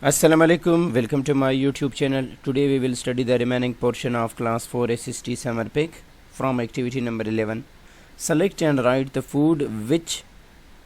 Assalamu alaikum, welcome to my YouTube channel. Today we will study the remaining portion of class 4 SST summer pack from activity number 11. Select and write the food which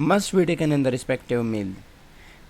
must be taken in the respective meal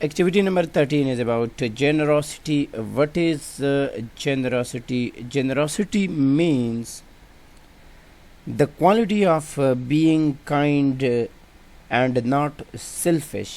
Activity number 13 is about generosity. What is generosity? Generosity means the quality of being kind and not selfish.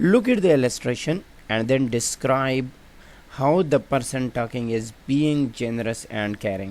Look at the illustration and then describe how the person talking is being generous and caring.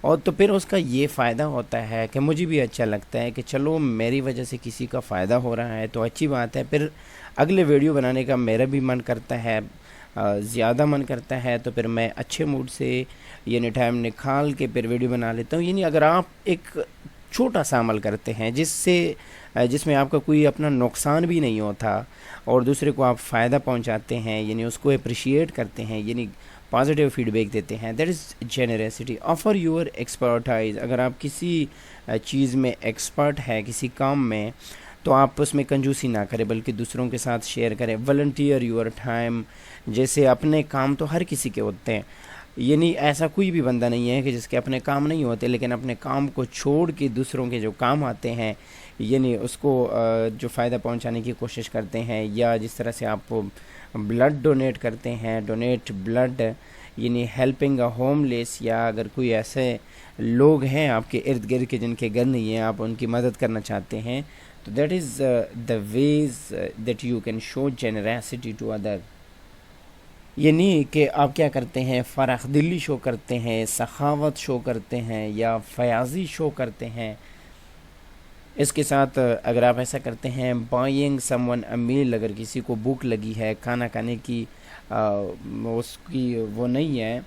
اور تو پھر اس کا یہ فائدہ ہوتا ہے کہ مجھے بھی اچھا لگتا ہے کہ چلو میری وجہ سے کسی کا فائدہ ہو رہا ہے تو اچھی بات ہے، پھر اگلے ویڈیو بنانے کا میرا بھی من کرتا ہے، زیادہ من کرتا ہے، تو پھر میں اچھے موڈ سے یعنی ٹائم نکال کے پھر ویڈیو بنا لیتا ہوں۔ یعنی اگر آپ ایک چھوٹا سا عمل کرتے ہیں جس میں آپ کا کوئی اپنا نقصان بھی نہیں ہوتا اور دوسرے کو آپ فائدہ پہنچاتے ہیں، یعنی اس کو اپریشیٹ کرتے ہیں، یعنی پازیٹیو فیڈ بیک دیتے ہیں، دیٹ از جنریسٹی۔ آفر یور ایکسپرٹائز، اگر آپ کسی چیز میں ایکسپرٹ ہے کسی کام میں تو آپ اس میں کنجوسی نہ کریں بلکہ دوسروں کے ساتھ شیئر کریں۔ والنٹیئر یور ٹائم، جیسے اپنے کام تو ہر کسی کے ہوتے ہیں، یعنی ایسا کوئی بھی بندہ نہیں ہے کہ جس کے اپنے کام نہیں ہوتے، لیکن اپنے کام کو چھوڑ کے دوسروں کے جو کام آتے ہیں یعنی اس کو جو فائدہ پہنچانے کی کوشش کرتے ہیں، یا جس طرح سے آپ بلڈ ڈونیٹ کرتے ہیں، ڈونیٹ بلڈ، یعنی ہیلپنگ اے ہوم لیس، یا اگر کوئی ایسے لوگ ہیں آپ کے ارد گرد کے جن کے گھر نہیں ہیں، آپ ان کی مدد کرنا چاہتے ہیں، تو that is the ways that you can show generosity to other. یعنی کہ آپ کیا کرتے ہیں، فراخ دلی شو کرتے ہیں، سخاوت شو کرتے ہیں، یا فیاضی شو کرتے ہیں۔ اس کے ساتھ اگر آپ ایسا کرتے ہیں، بائنگ سم ون اے میل، اگر کسی کو بھوک لگی ہے، کھانا کھانے کی اس کی وہ نہیں ہے،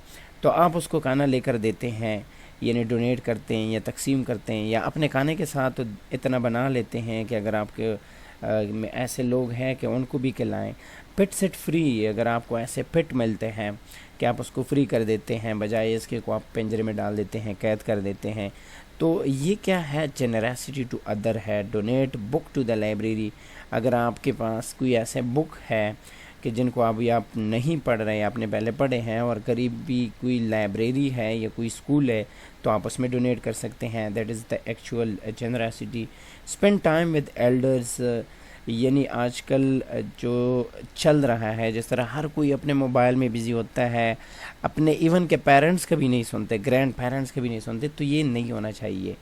تو آپ اس کو کھانا لے کر دیتے ہیں، یعنی ڈونیٹ کرتے ہیں یا تقسیم کرتے ہیں، یا اپنے کھانے کے ساتھ اتنا بنا لیتے ہیں کہ اگر آپ کے ایسے لوگ ہیں کہ ان کو بھی کھلائیں۔ پٹ سیٹ فری، اگر آپ کو ایسے پٹ ملتے ہیں کہ آپ اس کو فری کر دیتے ہیں، بجائے اس کے کو آپ پنجرے میں ڈال دیتے ہیں، قید کر دیتے ہیں، تو یہ کیا ہے، جنراسٹی ٹو ادر ہے۔ Donate book to the library, اگر آپ کے پاس کوئی ایسے بک ہے کہ جن کو ابھی آپ نہیں پڑھ رہے، آپ نے پہلے پڑھے ہیں، اور قریب بھی کوئی لائبریری ہے یا کوئی اسکول ہے تو آپ اس میں ڈونیٹ کر سکتے ہیں، that is the actual generosity. Spend time with elders, یعنی آج کل جو چل رہا ہے، جس طرح ہر کوئی اپنے موبائل میں بزی ہوتا ہے، اپنے ایون کے پیرنٹس کا بھی نہیں سنتے، گرینڈ پیرنٹس کا بھی نہیں سنتے، تو یہ نہیں ہونا چاہیے۔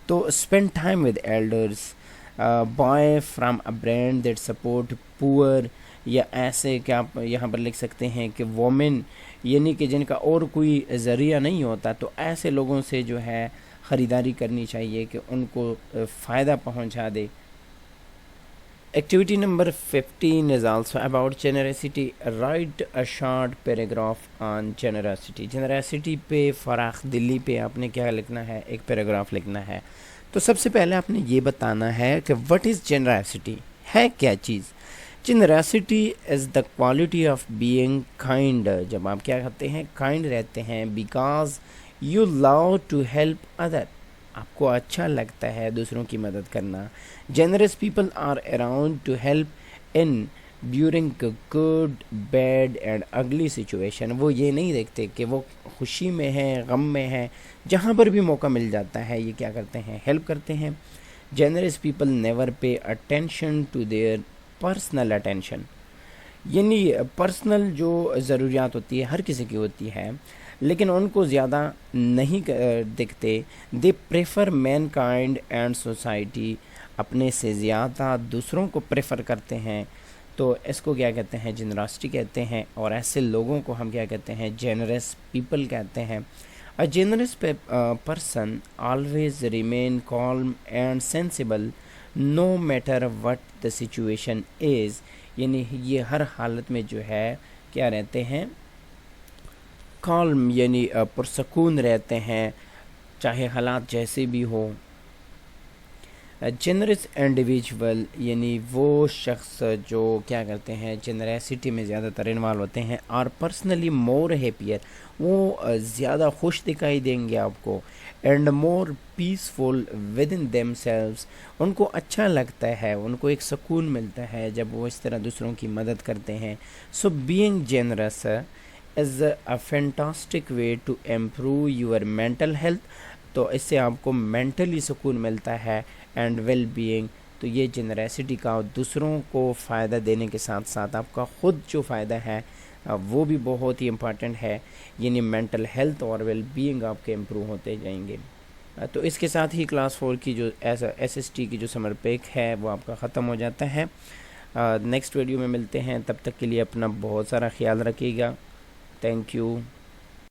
تو spend time with elders, by from a brand that support پور، یا ایسے کہ آپ یہاں پر لکھ سکتے ہیں کہ وومن، یعنی کہ جن کا اور کوئی ذریعہ نہیں ہوتا، تو ایسے لوگوں سے جو ہے خریداری کرنی چاہیے کہ ان کو فائدہ پہنچا دے۔ Activity number 15 is also about generosity. Write a short paragraph on generosity. Generosity پہ، فراخ دلی پہ آپ نے کیا لکھنا ہے، ایک پیراگراف لکھنا ہے۔ تو سب سے پہلے آپ نے یہ بتانا ہے کہ what is generosity، ہے کیا چیز۔ generosity is the quality of being kind، جب آپ کیا کرتے ہیں، kind رہتے ہیں، because you love to help other، آپ کو اچھا لگتا ہے دوسروں کی مدد کرنا۔ Generous people are around to help in during good, bad and ugly situation۔ وہ یہ نہیں دیکھتے کہ وہ خوشی میں ہیں، غم میں ہیں، جہاں پر بھی موقع مل جاتا ہے یہ کیا کرتے ہیں، ہیلپ کرتے ہیں۔ Generous people never pay attention to their personal attention، یعنی پرسنل جو ضروریات ہوتی ہے ہر کسی کی ہوتی ہے، لیکن ان کو زیادہ نہیں دیکھتے۔ They prefer mankind and society, اپنے سے زیادہ دوسروں کو پریفر کرتے ہیں، تو اس کو کیا کہتے ہیں، جنراسٹی کہتے ہیں، اور ایسے لوگوں کو ہم کیا کہتے ہیں، جنرس پیپل کہتے ہیں۔ A generous person always remain calm and sensible no matter what the situation is, یعنی یہ ہر حالت میں جو ہے کیا رہتے ہیں، کالم، یعنی پرسکون رہتے ہیں، چاہے حالات جیسے بھی ہو۔ جنرس انڈیویجول، یعنی وہ شخص جو کیا کرتے ہیں، جنریسٹی میں زیادہ تر انوالو ہوتے ہیں، اور پرسنلی مور ہیپیئر، وہ زیادہ خوش دکھائی دیں گے آپ کو، and more peaceful within themselves, ان کو اچھا لگتا ہے، ان کو ایک سکون ملتا ہے جب وہ اس طرح دوسروں کی مدد کرتے ہیں۔ So being generous is a fantastic way to improve your mental health، تو اس سے آپ کو مینٹلی سکون ملتا ہے، اینڈ ویل بینگ، تو یہ جنریسٹی کا دوسروں کو فائدہ دینے کے ساتھ ساتھ آپ کا خود جو فائدہ ہے وہ بھی بہت ہی امپارٹنٹ ہے، یعنی مینٹل ہیلتھ اور ویل بینگ آپ کے امپروو ہوتے جائیں گے۔ تو اس کے ساتھ ہی کلاس 4 کی جو ایس ایس ٹی کی جو سمر پیک ہے وہ آپ کا ختم ہو جاتا ہے۔ نیکسٹ ویڈیو میں ملتے ہیں، تب تک کے لیے اپنا بہت سارا خیال رکھیے گا۔ Thank you.